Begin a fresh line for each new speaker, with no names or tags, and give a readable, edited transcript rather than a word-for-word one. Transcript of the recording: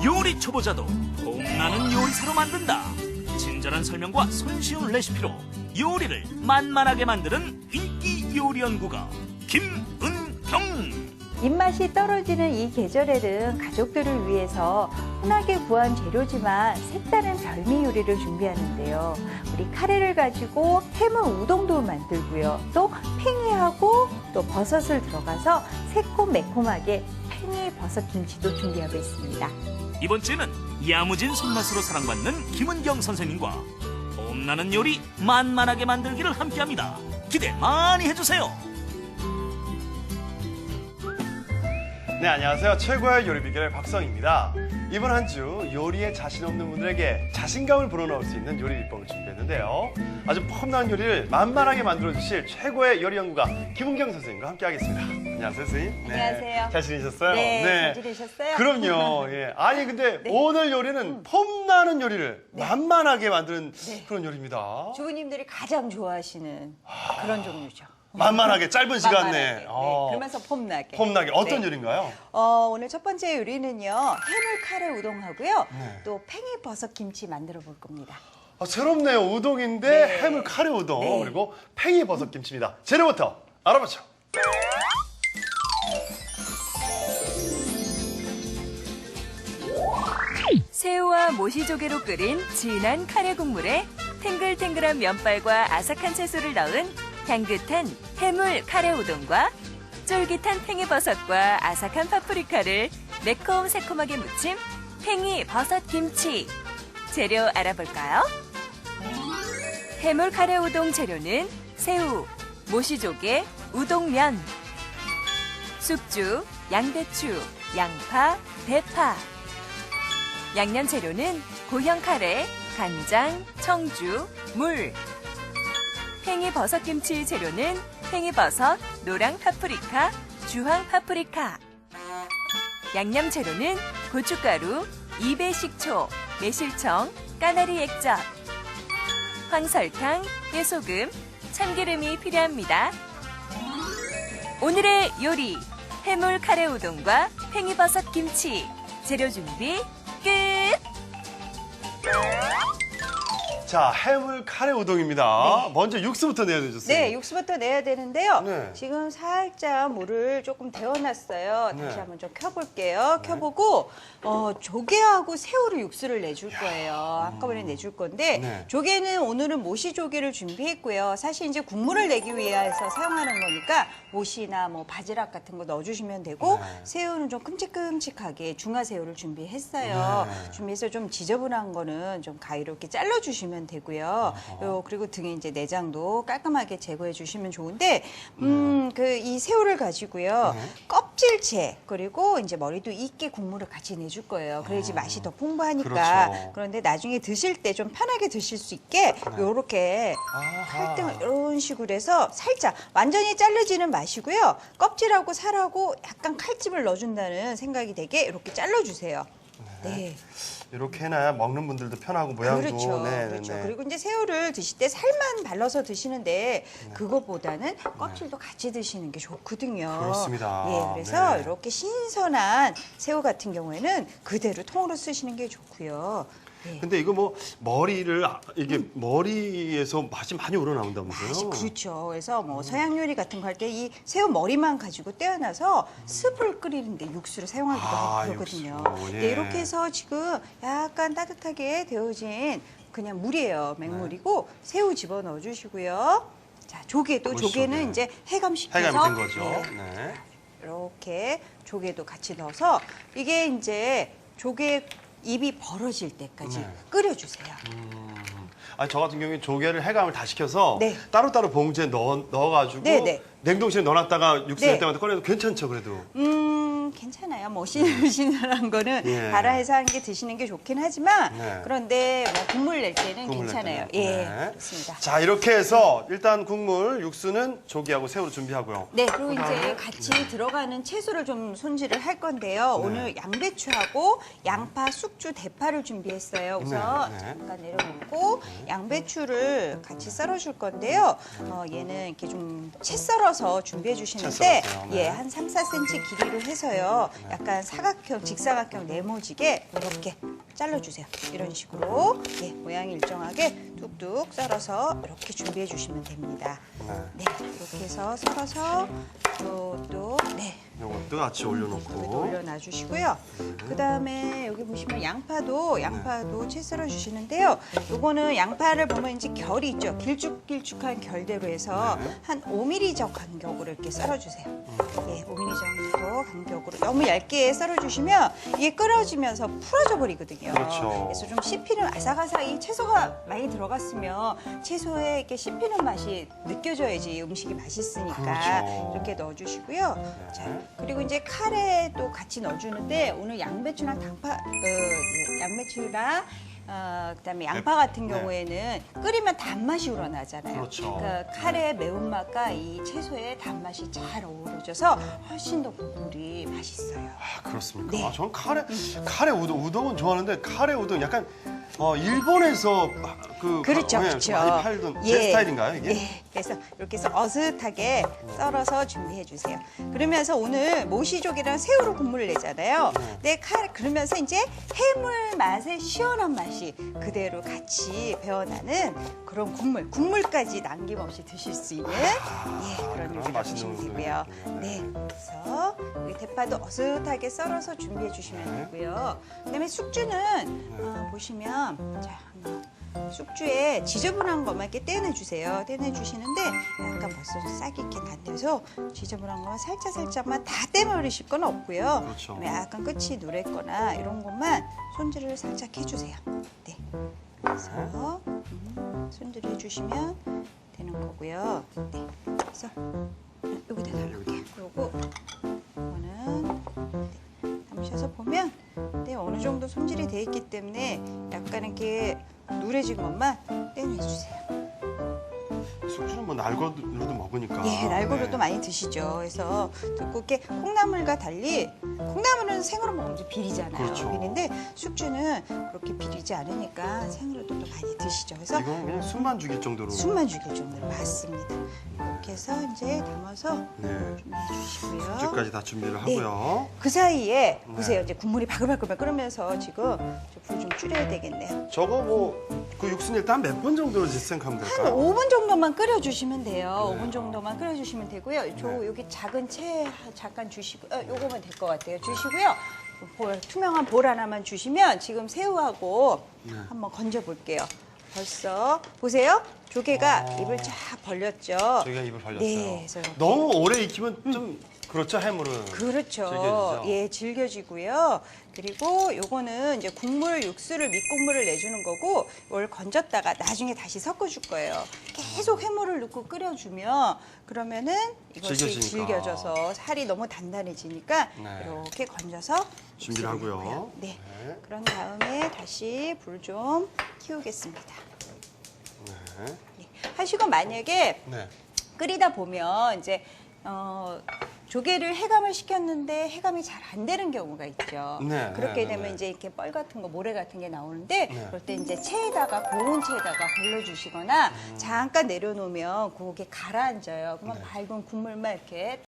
요리 초보자도 봄나는 요리사로 만든다. 친절한 설명과 손쉬운 레시피로 요리를 만만하게 만드는 인기 요리 연구가 김은경.
입맛이 떨어지는 이 계절에는 가족들을 위해서 흔하게 구한 재료지만 색다른 별미 요리를 준비하는데요. 우리 카레를 가지고 해물 우동도 만들고요. 또 팽이하고 또 버섯을 들어가서 새콤매콤하게 팽이 버섯 김치도 준비하고 있습니다.
이번 주에는 야무진 손맛으로 사랑받는 김은경 선생님과 봄나는 요리 만만하게 만들기를 함께합니다. 기대 많이 해주세요.
네, 안녕하세요. 최고의 요리 비결의 박성입니다. 이번 한 주 요리에 자신 없는 분들에게 자신감을 불어넣을 수 있는 요리 비법을 준비했는데요. 아주 폼나는 요리를 만만하게 만들어주실 최고의 요리 연구가 김은경 선생님과 함께하겠습니다. 안녕하세요, 선생님.
안녕하세요.
잘 지내셨어요?
네, 잘 지내셨어요?
그럼요. 예. 아니 근데
네.
오늘 요리는 폼나는 요리를 만만하게 만드는
네.
그런 요리입니다.
주부님들이 가장 좋아하시는 그런 종류죠.
만만하게 짧은 시간
만만하게.
내에.
네, 그러면서 폼나게.
폼나게 어떤
네.
요리인가요?
오늘 첫 번째 요리는요. 해물 카레 우동하고요.
네.
또 팽이 버섯 김치 만들어 볼 겁니다.
새롭네요. 우동인데
네.
해물 카레 우동
네.
그리고 팽이 버섯 김치입니다. 재료부터 알아보죠.
새우와 모시조개로 끓인 진한 카레 국물에 탱글탱글한 면발과 아삭한 채소를 넣은 향긋한 해물 카레 우동과 쫄깃한 팽이버섯과 아삭한 파프리카를 매콤새콤하게 무침 팽이 버섯 김치. 재료 알아볼까요? 해물 카레 우동 재료는 새우, 모시조개, 우동면, 숙주, 양배추, 양파, 대파. 양념 재료는 고형 카레, 간장, 청주, 물. 팽이 버섯 김치 재료는 팽이버섯, 노랑 파프리카, 주황 파프리카. 양념 재료는 고춧가루, 2배 식초, 매실청, 까나리 액젓, 황설탕, 깨소금, 참기름이 필요합니다. 오늘의 요리, 해물 카레 우동과 팽이버섯 김치. 재료 준비 끝!
자, 해물 카레 우동입니다.
네.
먼저 육수부터 내야 되죠, 선생님?
네, 육수부터 내야 되는데요.
네.
지금 살짝 물을 조금 데워놨어요.
네.
다시 한번 좀 켜볼게요. 켜보고 조개하고 새우를 육수를 내줄 거예요. 한꺼번에 내줄 건데
네.
조개는 오늘은 모시조개를 준비했고요. 사실 이제 국물을 내기 위해서 사용하는 거니까 모시나 뭐 바지락 같은 거 넣어주시면 되고
네.
새우는 좀 큼직큼직하게 중화새우를 준비했어요.
네.
준비해서 좀 지저분한 거는 좀 가위로 이렇게 잘라주시면 되고요. 그리고 등에 이제 내장도 깔끔하게 제거해 주시면 좋은데, 이 새우를 가지고요.
네.
껍질째, 그리고 이제 머리도 익게 국물을 같이 내줄 거예요. 그래야지 맛이 더 풍부하니까.
그렇죠.
그런데 나중에 드실 때 좀 편하게 드실 수 있게 요렇게
아하.
칼등을 이런 식으로 해서 살짝 완전히 자르지는 마시고요. 껍질하고 살하고 약간 칼집을 넣어준다는 생각이 되게 이렇게 잘라주세요. 네.
이렇게 해놔야 먹는 분들도 편하고 모양도.
그렇죠.
네,
그렇죠.
네.
그리고 이제 새우를 드실 때 살만 발라서 드시는데 그거보다는 껍질도 같이 드시는 게 좋거든요.
그렇습니다.
예, 그래서
네.
이렇게 신선한 새우 같은 경우에는 그대로 통으로 쓰시는 게 좋고요. 예.
근데 이거 뭐 머리를 이게 머리에서 맛이 많이 우러나온다면서요?
맛이 그렇죠. 그래서 뭐 서양 요리 같은 거 할 때 이 새우 머리만 가지고 떼어놔서 스프를 끓이는데 육수를 사용하기도 하고 그러거든요.
육수. 예.
네, 이렇게 해서 지금 약간 따뜻하게 데워진 그냥 물이에요. 맹물이고 새우 집어 넣어주시고요. 자, 조개도
그렇죠.
조개는
네.
이제 해감시켜서
해감이 된 거죠.
네,
네.
이렇게 조개도 같이 넣어서 이게 이제 조개 입이 벌어질 때까지
네.
끓여주세요.
아니 저 같은 경우에 조개를 해감을 다 시켜서
네.
따로따로 봉지에 넣어가지고
네, 네.
냉동실에 넣어놨다가 육수
네.
낼 때마다 꺼내도 괜찮죠, 그래도?
괜찮아요. 뭐 신선한 거는
예.
발화해서 한 게 드시는 게 좋긴 하지만
네.
그런데 뭐 국물 낼 때는
국물 낼
괜찮아요.
때는.
예,
네.
그렇습니다.
자, 이렇게 해서 일단 국물, 육수는 조개하고 새우로 준비하고요.
네, 그리고 이제
그다음에
같이 들어가는 채소를 좀 손질을 할 건데요.
네.
오늘 양배추하고 양파, 숙주, 대파를 준비했어요. 우선
네, 네.
잠깐 내려놓고 양배추를 같이 썰어줄 건데요. 얘는 이렇게 좀 채 썰어서 준비해 주시는데
채 썰어서요, 네.
한 3, 4cm 길이로 해서요. 잘라서요. 약간 사각형, 직사각형 네모지게 이렇게 잘라주세요. 이런 식으로 모양이 일정하게 뚝뚝 썰어서 이렇게 준비해 주시면 됩니다. 네, 이렇게 해서 썰어서 또
요것도 같이
여기도
올려놓고.
올려놔 주시고요. 그 다음에 여기 보시면 양파도 채 썰어 주시는데요. 요거는 양파를 보면 이제 결이 있죠. 길쭉길쭉한 결대로 해서 한 5mm 간격으로 이렇게 썰어 주세요. 5mm 정도 간격으로. 너무 얇게 썰어 주시면 이게 끓여지면서 풀어져 버리거든요.
그렇죠.
그래서 좀 씹히는 아삭아삭 이 채소가 많이 들어갔으면 채소에 이렇게 씹히는 맛이 느껴져야지 음식이 맛있으니까
그렇죠.
이렇게 넣어 주시고요. 자, 그리고 이제 카레도 같이 넣어주는데 오늘 양배추랑 양배추랑 그다음에 양파 같은 경우에는 끓이면 단맛이 우러나잖아요.
그렇죠.
그러니까 카레의 매운맛과 이 채소의 단맛이 잘 어우러져서 훨씬 더 국물이 맛있어요.
아, 그렇습니까?
네.
저는 카레 우동은 좋아하는데 카레 우동 약간 일본에서
그렇죠,
많이
그렇죠.
팔던 제 스타일인가요, 이게?
예, 그래서 이렇게 해서 어슷하게 썰어서 준비해 주세요. 그러면서 오늘 모시족이랑 새우로 국물을 내잖아요. 네, 그러면서 이제 해물 맛의 시원한 맛이 그대로 같이 배어나는 그런 국물까지 남김없이 드실 수 있는 그런
그럼
요리가
맛있는
보시면 되고요.
우동이겠군요.
네, 그래서 여기 대파도 어슷하게 썰어서 준비해 주시면 되고요. 그다음에 숙주는 보시면 자, 숙주에 지저분한 것만 이렇게 떼내 주세요. 떼내 주시는데 약간 벌써 싹이 이렇게 난데서 지저분한 것만 살짝만 다 떼버리실 건 없고요.
그렇죠.
그다음에 약간 끝이 누랬거나 이런 것만 손질을 살짝 해주세요. 네. 그래서 손질을 해주시면 되는 거고요. 네. 그래서 여기다 담을게요. 요거는 담으셔서 보면 어느 정도 손질이 돼 있기 때문에 약간 이렇게 누래진 것만 떼내주세요.
숙주는 뭐 날거로도 먹으니까.
날고로도
네.
많이 드시죠. 그래서 두껍게 콩나물과 달리 콩나물은 생으로 먹으면 좀 비리잖아요.
그렇죠.
비린데 숙주는 그렇게 비리지 않으니까 생으로도 또 많이 드시죠. 그래서
이건 그냥 숨만 죽일 정도로.
숨만 죽일 정도로 맞습니다. 이렇게 해서 이제 담아서
네.
준비해 주시고요.
숙주까지 다 준비를 하고요.
그 사이에 보세요. 이제 국물이 바글바글 끓으면서 지금 불 좀 줄여야 되겠네요.
저거 그 육수 낼 때 한 몇 분 정도로 생각하면
한
될까요?
5분 정도만 끓여주시면 돼요. 5분 정도만 끓여주시면 되고요. 여기 작은 채 잠깐 주시고, 요거면 될 것 같아요. 주시고요. 투명한 볼 하나만 주시면 지금 새우하고 한번 건져 볼게요. 벌써 보세요. 조개가 입을 쫙 벌렸죠.
저희가 입을 벌렸어요.
네, 그래서 이렇게.
너무 오래 익히면 좀 그렇죠, 해물은.
그렇죠.
질겨지죠?
예, 질겨지고요. 그리고 요거는 이제 육수를 밑국물을 내주는 거고 이걸 건졌다가 나중에 다시 섞어줄 거예요. 계속 해물을 넣고 끓여주면 그러면은 이것이
질겨지니까.
질겨져서 살이 너무 단단해지니까
네.
이렇게 건져서
준비를
육수를
하고요.
넣고요. 네.
네.
그런 다음에 다시 불 좀 키우겠습니다.
네.
네. 하시고 만약에
네.
끓이다 보면 이제 조개를 해감을 시켰는데 해감이 잘 안 되는 경우가 있죠.
네,
그렇게
네,
되면
네.
이제 이렇게 뻘 같은 거, 모래 같은 게 나오는데
네.
그럴 때 이제 고운 체에다가 걸러주시거나 잠깐 내려놓으면 그게 가라앉아요. 그러면
네.
밝은 국물만 이렇게